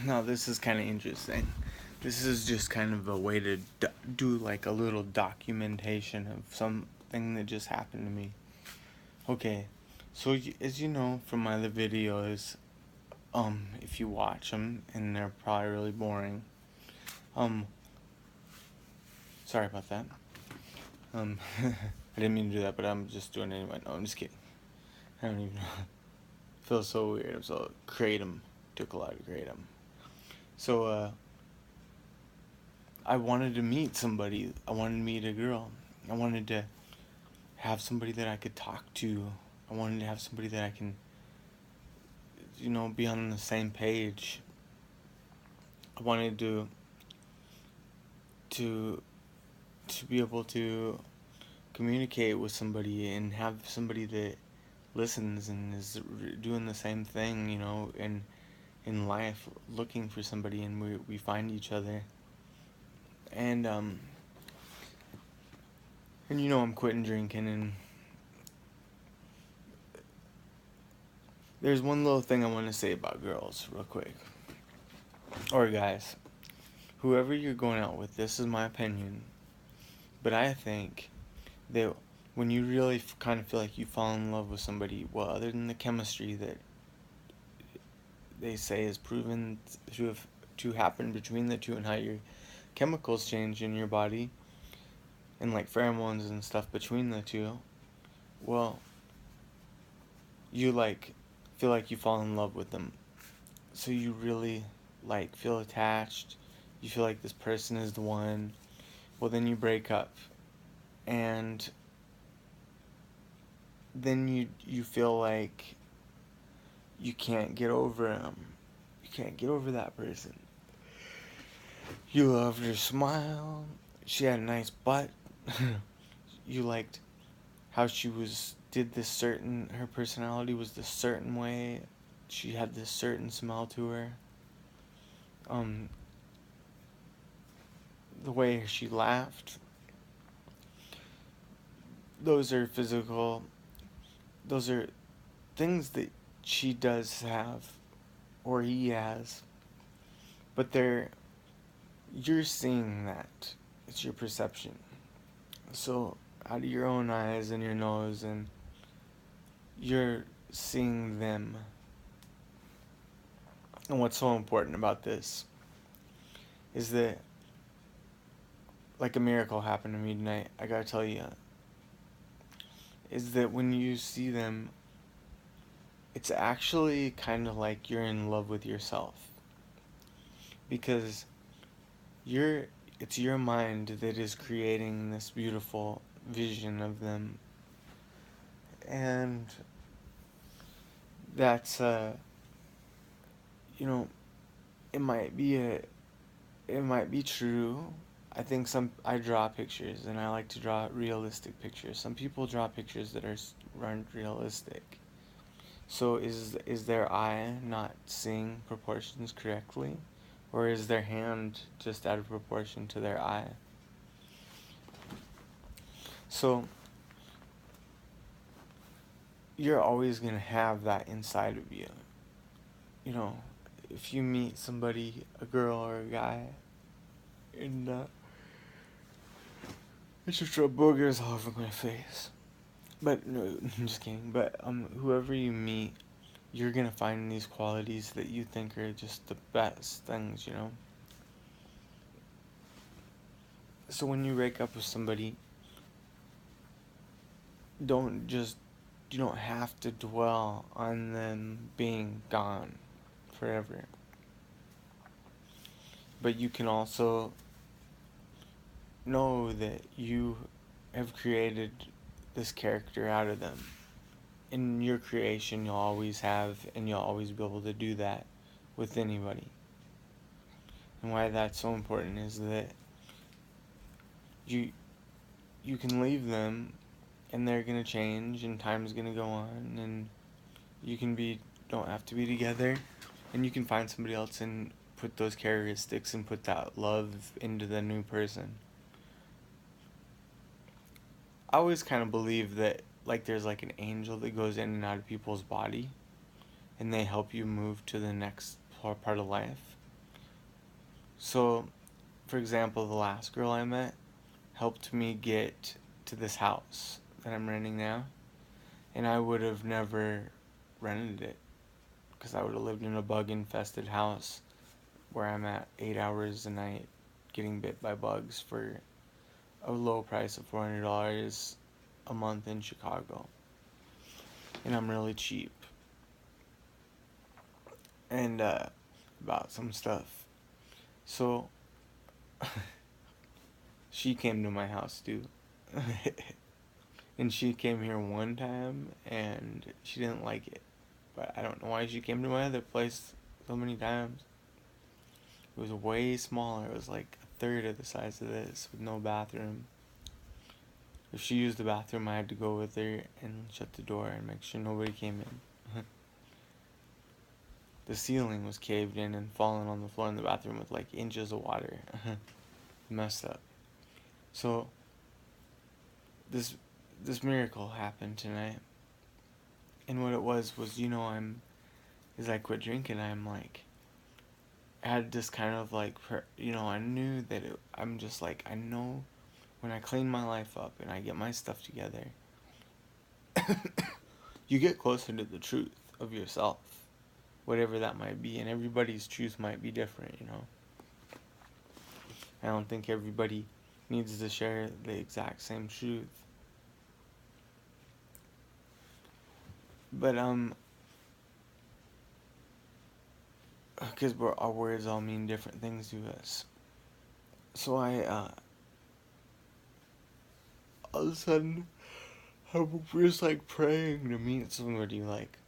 Now, this is kind of interesting. This is just kind of a way to do like a little documentation of something that just happened to me. Okay, so as you know from my other videos, if you watch them, and they're probably really boring, um, sorry about that. I didn't mean to do that, but I'm just doing it anyway. No, I'm just kidding. I don't even know. It feels so weird. I'm so kratom. Took a lot to kratom. So, I wanted to meet somebody. I wanted to meet a girl. I wanted to have somebody that I could talk to. I wanted to have somebody that I can, be on the same page. I wanted to to be able to communicate with somebody and have somebody that listens and is doing the same thing, and in life, looking for somebody, and we find each other. And I'm quitting drinking, and there's one little thing I want to say about girls real quick, or guys, whoever you're going out with. This is my opinion, but I think that when you really kind of feel like you fall in love with somebody, well, other than the chemistry that they say is proven to happen between the two, and how your chemicals change in your body, and like pheromones and stuff between the two, well, you like feel like you fall in love with them. So you really like feel attached. You feel like this person is the one. Well, then you break up, and then you feel like you can't get over them. You can't get over that person. You loved her smile. She had a nice butt. You liked how she did this certain, her personality was this certain way. She had this certain smell to her. Um, the way she laughed. Those are physical. Those are things that she does have, or he has. But you're seeing that. It's your perception. So out of your own eyes and your nose, and you're seeing them. And what's so important about this is that, like, a miracle happened to me tonight, I gotta tell you, is that when you see them, it's actually kind of like you're in love with yourself. Because it's your mind that is creating this beautiful vision of them. And that's, you know, it might be true. I think I draw pictures, and I like to draw realistic pictures. Some people draw pictures that aren't realistic. So is their eye not seeing proportions correctly, or is their hand just out of proportion to their eye? So you're always gonna have that inside of you. If you meet somebody, a girl or a guy, and it's just draw boogers all over my face. But no, I'm just kidding. But whoever you meet, you're gonna find these qualities that you think are just the best things. So when you break up with somebody, don't just you don't have to dwell on them being gone forever. But you can also know that you have created this character out of them. In your creation, you'll always have, and you'll always be able to do that with anybody. And why that's so important is that you can leave them, and they're gonna change, and time's gonna go on, and don't have to be together, and you can find somebody else and put those characteristics and put that love into the new person. I always kind of believe that, like, there's like an angel that goes in and out of people's body, and they help you move to the next part of life. So, for example, the last girl I met helped me get to this house that I'm renting now, and I would have never rented it because I would have lived in a bug infested house where I'm at 8 hours a night getting bit by bugs for a low price of $400 a month in Chicago. And I'm really cheap. And about some stuff. So she came to my house too. And she came here one time and she didn't like it. But I don't know why she came to my other place so many times. It was way smaller. It was like a third of the size of this with no bathroom. If she used the bathroom, I had to go with her and shut the door and make sure nobody came in. The ceiling was caved in and fallen on the floor in the bathroom with like inches of water. Messed up. So this miracle happened tonight. And what it was, as I quit drinking, I had this kind of like, I knew that I'm just like, I know when I clean my life up and I get my stuff together, you get closer to the truth of yourself, whatever that might be, and everybody's truth might be different. I don't think everybody needs to share the exact same truth. But, because our words all mean different things to us. So all of a sudden, I'm just like praying to meet somebody. Like,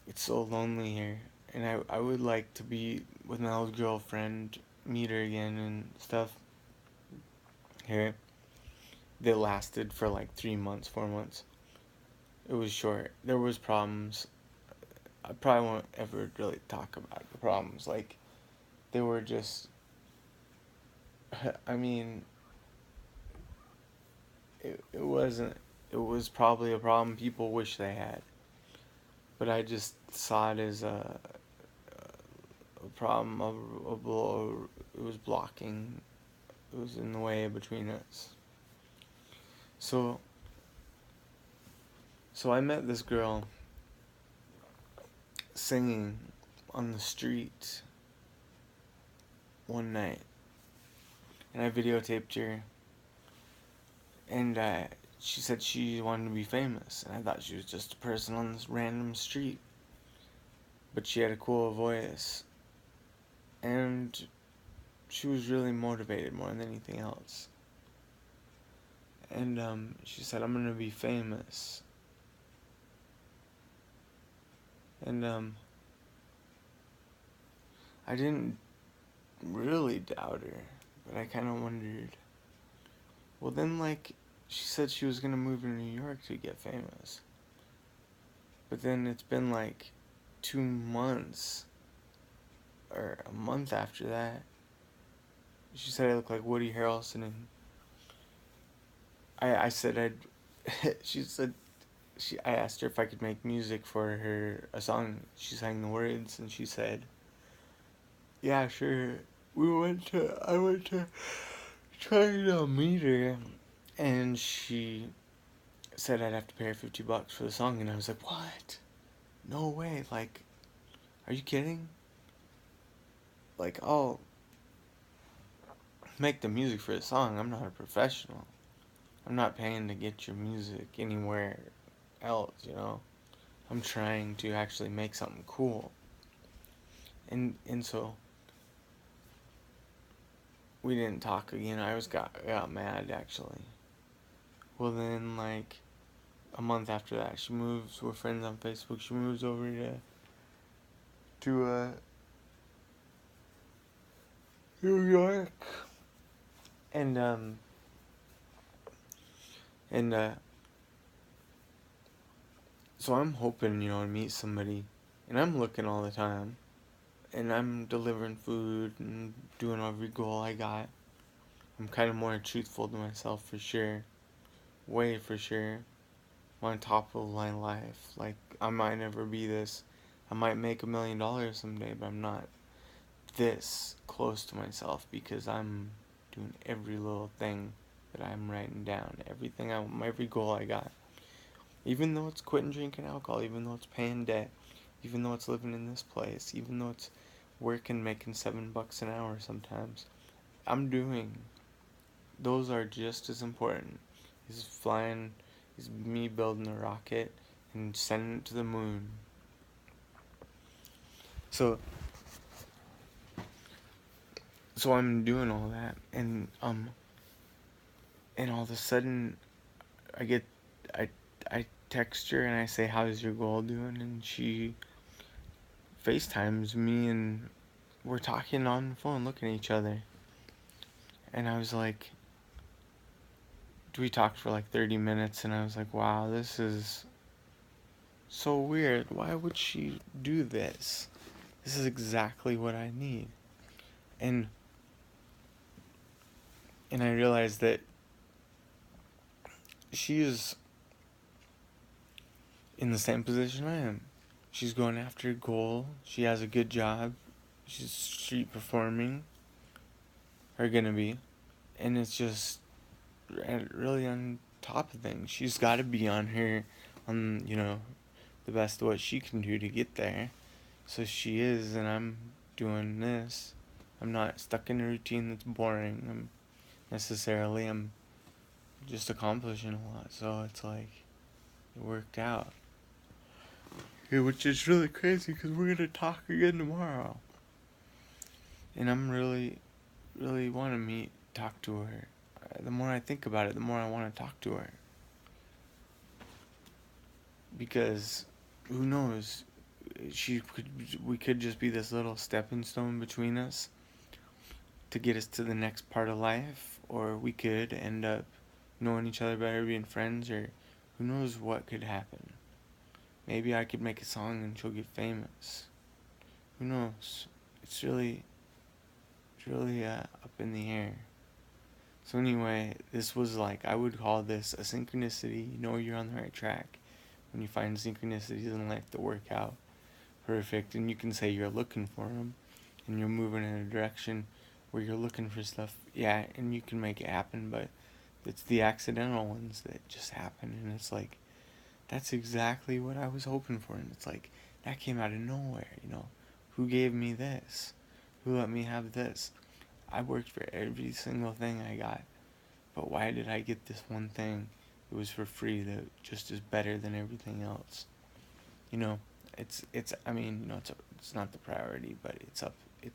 it's so lonely here, and I would like to be with my old girlfriend, meet her again and stuff. Here, they lasted for like 3 months, 4 months. It was short. There was problems. I probably won't ever really talk about the problems. Like, they were just. I mean, it wasn't. It was probably a problem people wish they had. But I just saw it as a problem it was blocking. It was in the way between us. So I met this girl singing on the street one night, and I videotaped her, and she said she wanted to be famous, and I thought she was just a person on this random street, but she had a cool voice, and she was really motivated more than anything else. And she said, I'm gonna be famous. And I didn't really doubt her, but I kind of wondered. Well, then, like, she said she was gonna move to New York to get famous. But then it's been like 2 months, or a month after that. She said I look like Woody Harrelson, and I said she said, I asked her if I could make music for her, a song. She sang the words, and she said, yeah, sure. I went to try to meet her, and she said I'd have to pay her $50 for the song, and I was like, what? No way, like, are you kidding? Like, I'll make the music for the song. I'm not a professional. I'm not paying to get your music anywhere else. I'm trying to actually make something cool. And so we didn't talk again. Got mad, actually. Well, then, like, a month after that, she moves. We're friends on Facebook. She moves over to New York, and and so I'm hoping, to meet somebody, and I'm looking all the time, and I'm delivering food and doing every goal I got. I'm kind of more truthful to myself, for sure, way for sure. I'm on top of my life. Like, I might never be this. I might make $1 million someday, but I'm not this close to myself because I'm doing every little thing that I'm writing down, every goal I got. Even though it's quitting drinking alcohol, even though it's paying debt, even though it's living in this place, even though it's working, making $7 an hour sometimes, I'm doing. Those are just as important as flying, as me building a rocket and sending it to the moon. So I'm doing all that, and all of a sudden I get I I text her and I say, "How's your goal doing?" And she FaceTimes me, and we're talking on the phone, looking at each other. And I was like, we talked for like 30 minutes, and I was like, wow, this is so weird. Why would she do this? This is exactly what I need. And I realized that she is in the same position I am. She's going after a goal. She has a good job. She's street performing. Or gonna be. And it's just really on top of things. She's got to be on the best of what she can do to get there. So she is, and I'm doing this. I'm not stuck in a routine that's boring. I'm just accomplishing a lot. So it's like, it worked out. Yeah, which is really crazy because we're going to talk again tomorrow. And I'm really, really want to talk to her. The more I think about it, the more I want to talk to her. Because who knows? We could just be this little stepping stone between us to get us to the next part of life, or we could end up knowing each other better, being friends, or who knows what could happen. Maybe I could make a song and she'll get famous. Who knows? It's really up in the air. So anyway, this was like, I would call this a synchronicity. You know you're on the right track when you find synchronicities in life that work out perfect, and you can say you're looking for them, and you're moving in a direction where you're looking for stuff, yeah, and you can make it happen, but it's the accidental ones that just happen, and it's like, that's exactly what I was hoping for, and it's like, that came out of nowhere, who gave me this, who let me have this? I worked for every single thing I got, but why did I get this one thing? It was for free, that just is better than everything else. It's I mean, it's not the priority, but it's up there.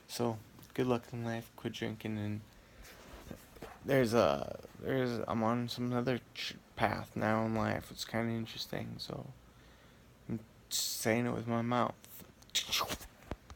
So good luck in life. Quit drinking, and I'm on some other path now in life. It's kind of interesting. So I'm saying it with my mouth.